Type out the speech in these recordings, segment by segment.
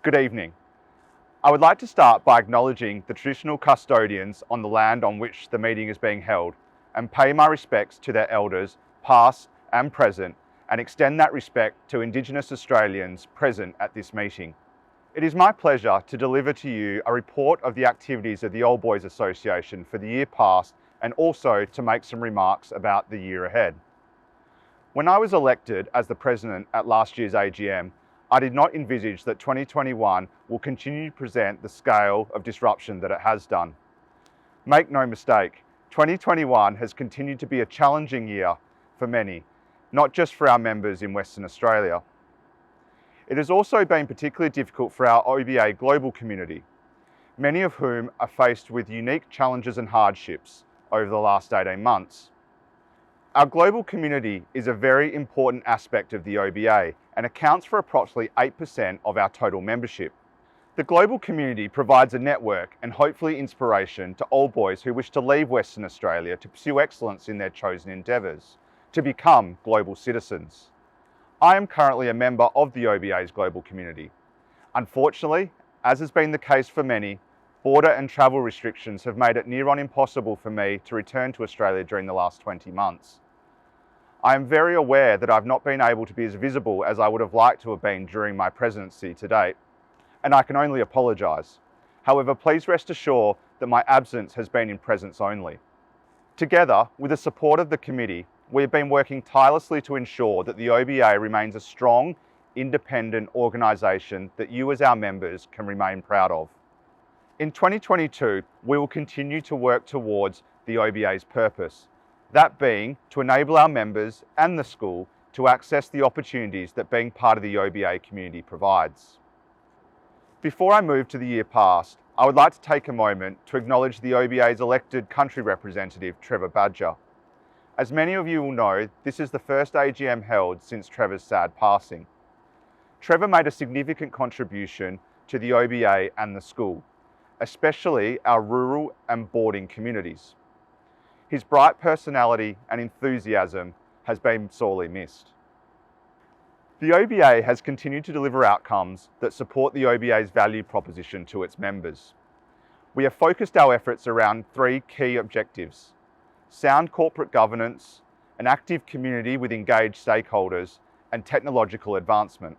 Good evening. I would like to start by acknowledging the traditional custodians on the land on which the meeting is being held and pay my respects to their elders, past and present, and extend that respect to Indigenous Australians present at this meeting. It is my pleasure to deliver to you a report of the activities of the Old Boys Association for the year past and also to make some remarks about the year ahead. When I was elected as the President at last year's AGM, I did not envisage that 2021 will continue to present the scale of disruption that it has done. Make no mistake, 2021 has continued to be a challenging year for many, not just for our members in Western Australia. It has also been particularly difficult for our OBA global community, many of whom are faced with unique challenges and hardships over the last 18 months. Our global community is a very important aspect of the OBA and accounts for approximately 8% of our total membership. The global community provides a network and hopefully inspiration to old boys who wish to leave Western Australia to pursue excellence in their chosen endeavours, to become global citizens. I am currently a member of the OBA's global community. Unfortunately, as has been the case for many, border and travel restrictions have made it near on impossible for me to return to Australia during the last 20 months. I am very aware that I've not been able to be as visible as I would have liked to have been during my presidency to date, and I can only apologise. However, please rest assured that my absence has been in presence only. Together, with the support of the committee, we have been working tirelessly to ensure that the OBA remains a strong, independent organisation that you as our members can remain proud of. In 2022, we will continue to work towards the OBA's purpose, that being to enable our members and the school to access the opportunities that being part of the OBA community provides. Before I move to the year past, I would like to take a moment to acknowledge the OBA's elected country representative, Trevor Badger. As many of you will know, this is the first AGM held since Trevor's sad passing. Trevor made a significant contribution to the OBA and the school, especially our rural and boarding communities. His bright personality and enthusiasm has been sorely missed. The OBA has continued to deliver outcomes that support the OBA's value proposition to its members. We have focused our efforts around three key objectives: sound corporate governance, an active community with engaged stakeholders, and technological advancement.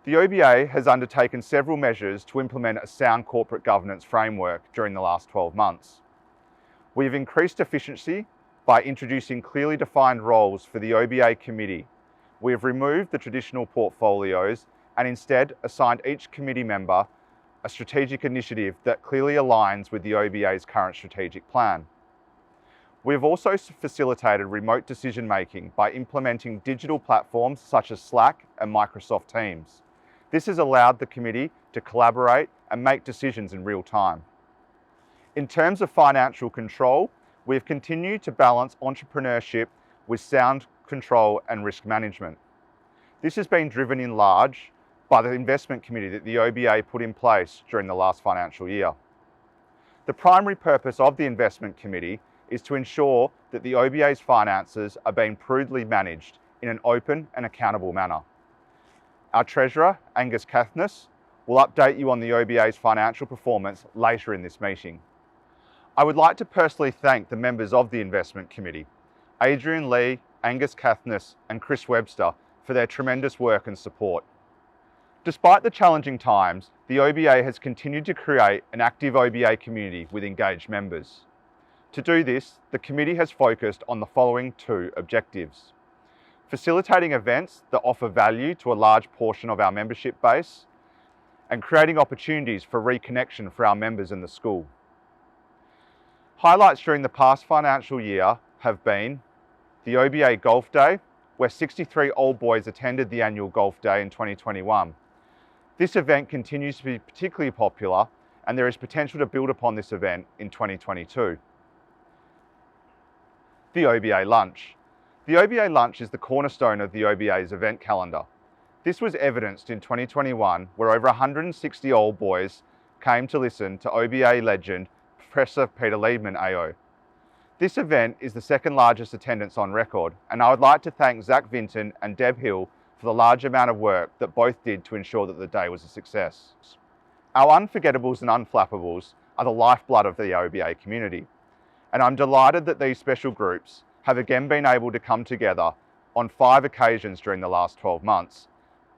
The OBA has undertaken several measures to implement a sound corporate governance framework during the last 12 months. We have increased efficiency by introducing clearly defined roles for the OBA committee. We have removed the traditional portfolios and instead assigned each committee member a strategic initiative that clearly aligns with the OBA's current strategic plan. We have also facilitated remote decision making by implementing digital platforms such as Slack and Microsoft Teams. This has allowed the committee to collaborate and make decisions in real time. In terms of financial control, we have continued to balance entrepreneurship with sound control and risk management. This has been driven in large by the investment committee that the OBA put in place during the last financial year. The primary purpose of the investment committee is to ensure that the OBA's finances are being prudently managed in an open and accountable manner. Our Treasurer, Angus Cathnas, will update you on the OBA's financial performance later in this meeting. I would like to personally thank the members of the Investment Committee, Adrian Lee, Angus Cathnas and Chris Webster, for their tremendous work and support. Despite the challenging times, the OBA has continued to create an active OBA community with engaged members. To do this, the committee has focused on the following two objectives: facilitating events that offer value to a large portion of our membership base, and creating opportunities for reconnection for our members in the school. Highlights during the past financial year have been the OBA Golf Day, where 63 old boys attended the annual Golf Day in 2021. This event continues to be particularly popular, and there is potential to build upon this event in 2022. The OBA Lunch. The OBA Lunch is the cornerstone of the OBA's event calendar. This was evidenced in 2021, where over 160 old boys came to listen to OBA legend Professor Peter Liebman AO. This event is the second largest attendance on record, and I would like to thank Zach Vinton and Deb Hill for the large amount of work that both did to ensure that the day was a success. Our unforgettables and unflappables are the lifeblood of the OBA community, and I'm delighted that these special groups have again been able to come together on 5 occasions during the last 12 months,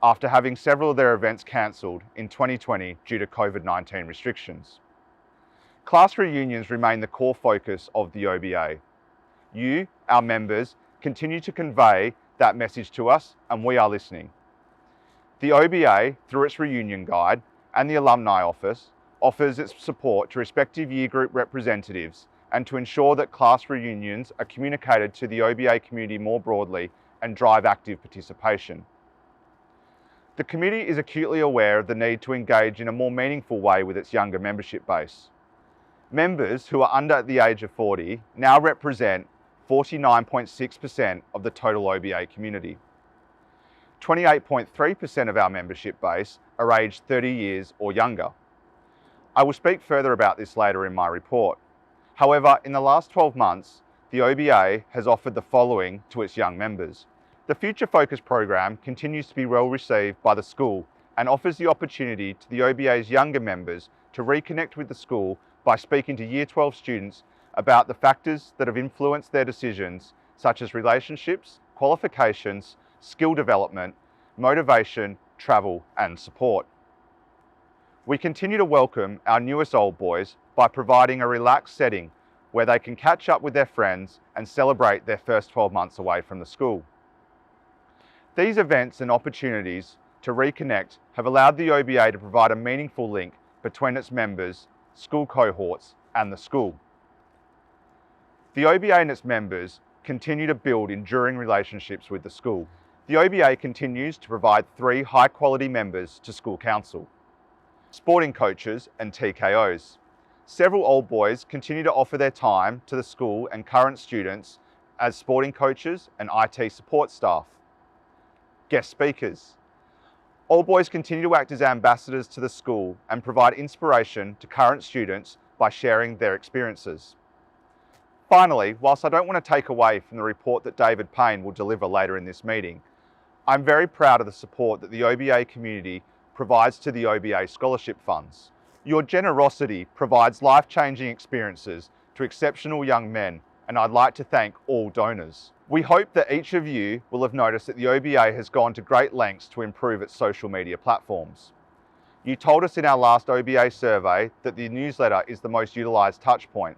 after having several of their events cancelled in 2020 due to COVID-19 restrictions. Class reunions remain the core focus of the OBA. You, our members, continue to convey that message to us, and we are listening. The OBA, through its reunion guide and the Alumni Office, offers its support to respective year group representatives and to ensure that class reunions are communicated to the OBA community more broadly and drive active participation. The committee is acutely aware of the need to engage in a more meaningful way with its younger membership base. Members who are under the age of 40 now represent 49.6% of the total OBA community. 28.3% of our membership base are aged 30 years or younger. I will speak further about this later in my report. However, in the last 12 months, the OBA has offered the following to its young members. The Future Focus program continues to be well received by the school and offers the opportunity to the OBA's younger members to reconnect with the school by speaking to Year 12 students about the factors that have influenced their decisions, such as relationships, qualifications, skill development, motivation, travel, and support. We continue to welcome our newest old boys by providing a relaxed setting where they can catch up with their friends and celebrate their first 12 months away from the school. These events and opportunities to reconnect have allowed the OBA to provide a meaningful link between its members, school cohorts, and the school. The OBA and its members continue to build enduring relationships with the school. The OBA continues to provide 3 high-quality members to school council: sporting coaches and TKOs. Several old boys continue to offer their time to the school and current students as sporting coaches and IT support staff. Guest speakers. Old boys continue to act as ambassadors to the school and provide inspiration to current students by sharing their experiences. Finally, whilst I don't want to take away from the report that David Payne will deliver later in this meeting, I'm very proud of the support that the OBA community provides to the OBA scholarship funds. Your generosity provides life-changing experiences to exceptional young men, and I'd like to thank all donors. We hope that each of you will have noticed that the OBA has gone to great lengths to improve its social media platforms. You told us in our last OBA survey that the newsletter is the most utilised touchpoint,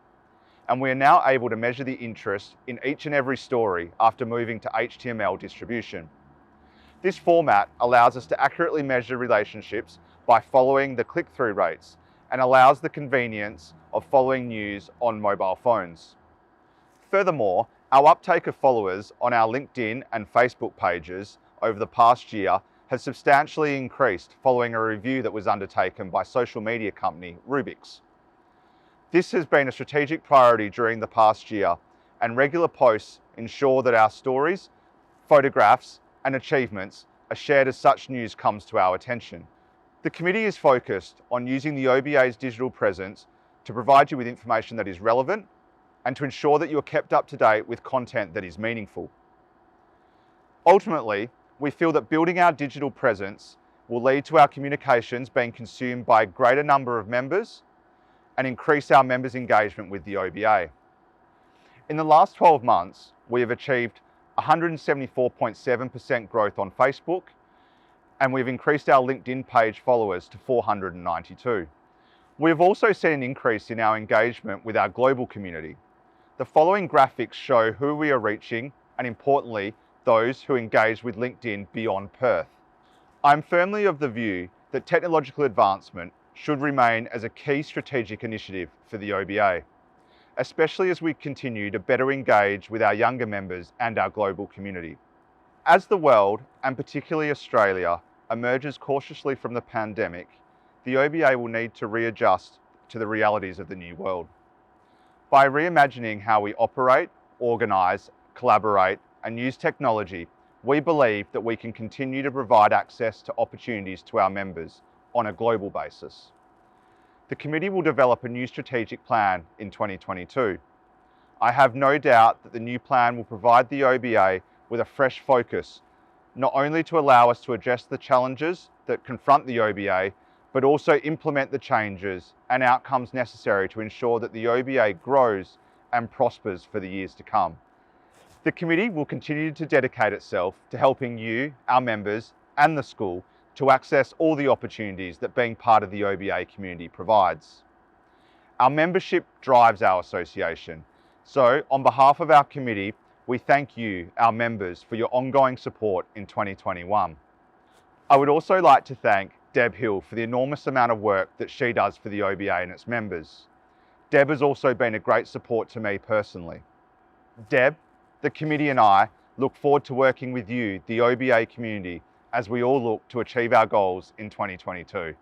and we are now able to measure the interest in each and every story after moving to HTML distribution. This format allows us to accurately measure relationships by following the click-through rates and allows the convenience of following news on mobile phones. Furthermore, our uptake of followers on our LinkedIn and Facebook pages over the past year has substantially increased following a review that was undertaken by social media company Rubix. This has been a strategic priority during the past year, and regular posts ensure that our stories, photographs, and achievements are shared as such news comes to our attention. The committee is focused on using the OBA's digital presence to provide you with information that is relevant and to ensure that you are kept up to date with content that is meaningful. Ultimately, we feel that building our digital presence will lead to our communications being consumed by a greater number of members and increase our members' engagement with the OBA. In the last 12 months, we have achieved 174.7% growth on Facebook, and we've increased our LinkedIn page followers to 492. We have also seen an increase in our engagement with our global community. The following graphics show who we are reaching and, importantly, those who engage with LinkedIn beyond Perth. I'm firmly of the view that technological advancement should remain as a key strategic initiative for the OBA, especially as we continue to better engage with our younger members and our global community. As the world, and particularly Australia, emerges cautiously from the pandemic, the OBA will need to readjust to the realities of the new world. By reimagining how we operate, organise, collaborate, and use technology, we believe that we can continue to provide access to opportunities to our members on a global basis. The committee will develop a new strategic plan in 2022. I have no doubt that the new plan will provide the OBA with a fresh focus not only to allow us to address the challenges that confront the OBA, but also implement the changes and outcomes necessary to ensure that the OBA grows and prospers for the years to come. The committee will continue to dedicate itself to helping you, our members, and the school to access all the opportunities that being part of the OBA community provides. Our membership drives our association, so on behalf of our committee, we thank you, our members, for your ongoing support in 2021. I would also like to thank Deb Hill for the enormous amount of work that she does for the OBA and its members. Deb has also been a great support to me personally. Deb, the committee and I look forward to working with you, the OBA community, as we all look to achieve our goals in 2022.